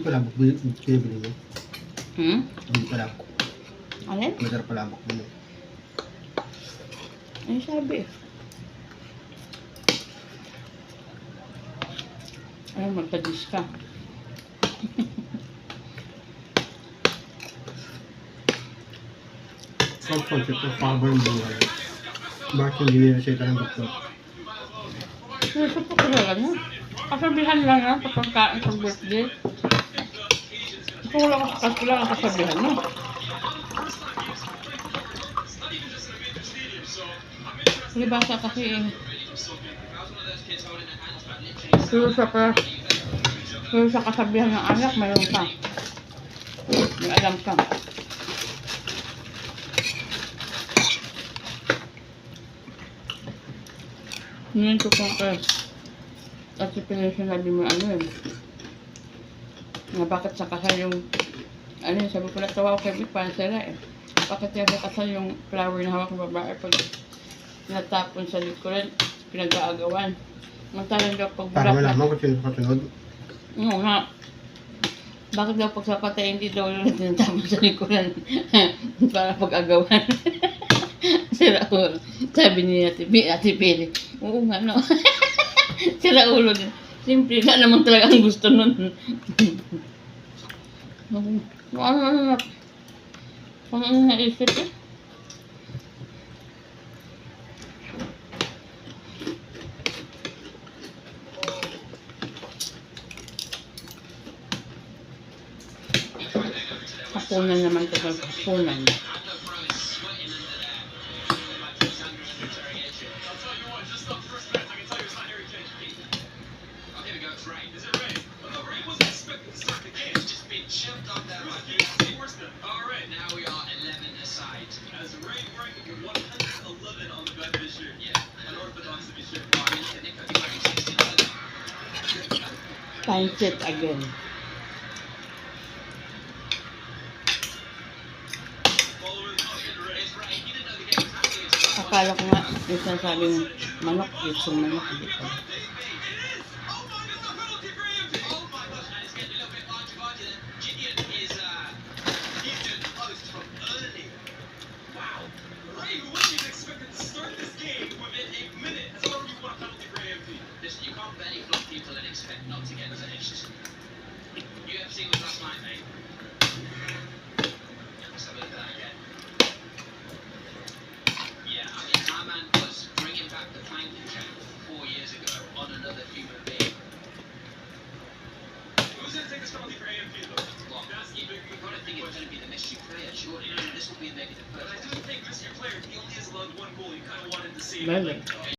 palabok. Binibili mo. Hindi palabok. Alin? Masarap palabok mo. Ano sabi? Ay, magpadis ka. Ang concept of power ng buhay. Bakit hindi nireseta ng doktor? Gusto ko talaga na. Kasabihan lang yan sa pagkain sa birthday. Ito wala ang kasabihan na. Libasa kasi pero sa kasabihan ng anak, mayroon ka. May alam ka. Ngayon ko kung at sinabi mo ano na bakit sa kasal yung sabi ko natawa ko kay Vic para sila bakit yung kasal yung flower na hawak ng babae pag natapon sa likuran pinag-aagawan mantalang daw pag para malaman kung sino kasunod. Oo nga, bakit daw pag sa patay hindi daw yung tinatapon sa likuran para pag-agawan. Sira ulo. Sabi ni Ate Pili. Oo nga, no. Sira ulo din. Siyempre, na naman talaga ang gusto nun. Ano naisip eh? Hapunan naman ito. Hapunan. Pancit again. Akala ko nga, yung sinasabing manok, yung manok dito. Vale.